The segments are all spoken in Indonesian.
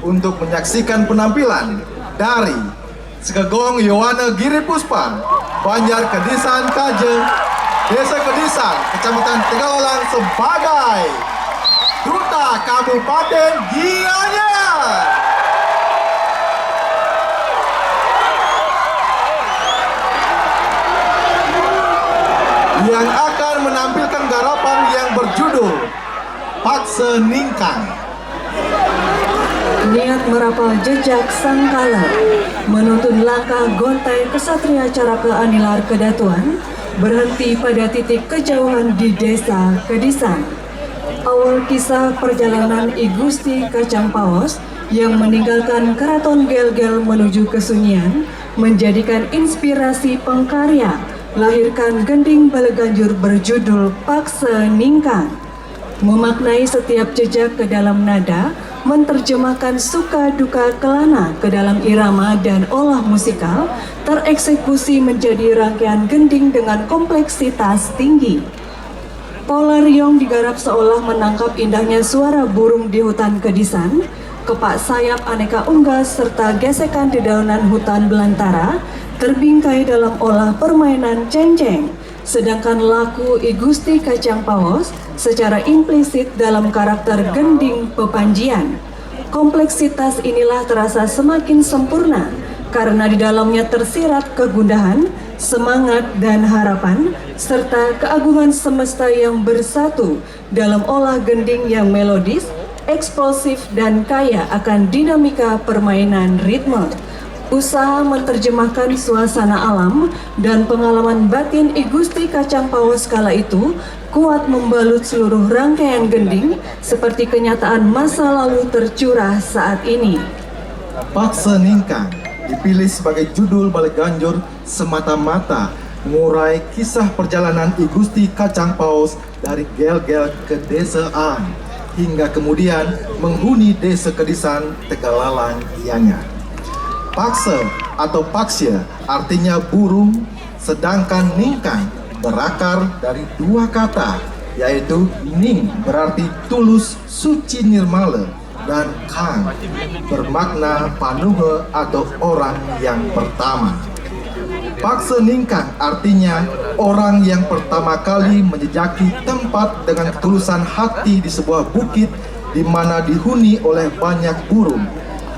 untuk menyaksikan penampilan dari Sekegong Yowana Giri Puspa, Banjar Kedisan Kaje, Desa Kedisan, Kecamatan Tegalalang sebagai Duta Kabupaten Gianyar. Yang akan menampilkan garapan yang berjudul Pakse Ningkang. Niat merapal jejak sangkala, menuntun langkah gontai kesatria Caraka Anilar Kedatuan, berhenti pada titik kejauhan di Desa Kedisan. Awal kisah perjalanan I Gusti Kacang Paos yang meninggalkan Keraton Gel-Gel menuju kesunyian menjadikan inspirasi pengkarya lahirkan gending Baleganjur berjudul Pakse Ningkang. Memaknai setiap jejak ke dalam nada, menerjemahkan suka duka kelana ke dalam irama dan olah musikal, tereksekusi menjadi rangkaian gending dengan kompleksitas tinggi. Pola riong digarap seolah menangkap indahnya suara burung di hutan Kedisan, kepak sayap aneka unggas serta gesekan dedaunan hutan belantara terbingkai dalam olah permainan ceng-ceng, sedangkan laku I Gusti Kacang Paos secara implisit dalam karakter gending pepanjian. Kompleksitas inilah terasa semakin sempurna karena di dalamnya tersirat kegundahan, semangat dan harapan, serta keagungan semesta yang bersatu dalam olah gending yang melodis, eksplosif dan kaya akan dinamika permainan ritme. Usaha menerjemahkan suasana alam dan pengalaman batin I Gusti Kacang Paos kala itu kuat membalut seluruh rangkaian gending seperti kenyataan masa lalu tercurah saat ini. Pakse Ningkang dipilih sebagai judul Baleganjur semata-mata mengurai kisah perjalanan I Gusti Kacang Paos dari Gel-Gel ke Desa Ang hingga kemudian menghuni Desa Kedisan Tegalalang Gianyar. Pakse atau paksya artinya burung, sedangkan ningkang berakar dari dua kata, yaitu ning berarti tulus, suci, nirmala, dan kang bermakna panuhe atau orang yang pertama. Pakse Ningkang artinya orang yang pertama kali menjejaki tempat dengan ketulusan hati di sebuah bukit di mana dihuni oleh banyak burung.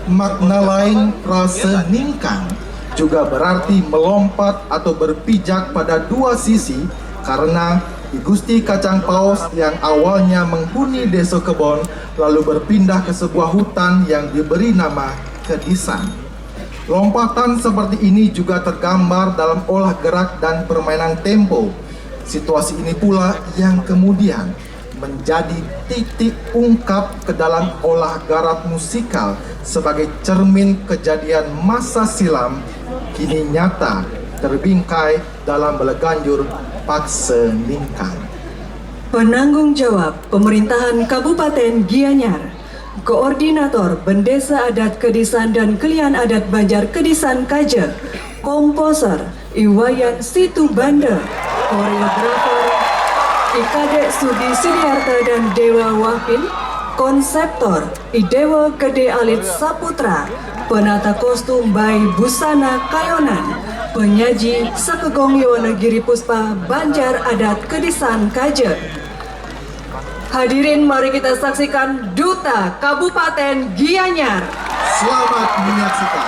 Makna lain prase ningkang juga berarti melompat atau berpijak pada dua sisi karena I Gusti Kacang Paos yang awalnya menghuni Desa Kebon lalu berpindah ke sebuah hutan yang diberi nama Kedisan. Lompatan seperti ini juga tergambar dalam olah gerak dan permainan tempo. Situasi ini pula yang kemudian menjadi titik ungkap ke dalam olah garap musikal sebagai cermin kejadian masa silam kini nyata terbingkai dalam Baleganjur Pakse Ningkang. Penanggung jawab Pemerintahan Kabupaten Gianyar, Koordinator Bendesa Adat Kedisan dan Kelian Adat Banjar Kedisan Kaje, Komposer Iwayan Situ Banda, Koreografer Ikade Sudi Sidiarta dan Dewa Wahpin, Konseptor Idewa Gede Alit Saputra, Penata kostum Bay Busana Kayonan, Penyaji Sekegong Yowana Giri Puspa Banjar Adat Kedisan Kaje. Hadirin, mari kita saksikan Duta Kabupaten Gianyar. Selamat menyaksikan.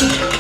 Musik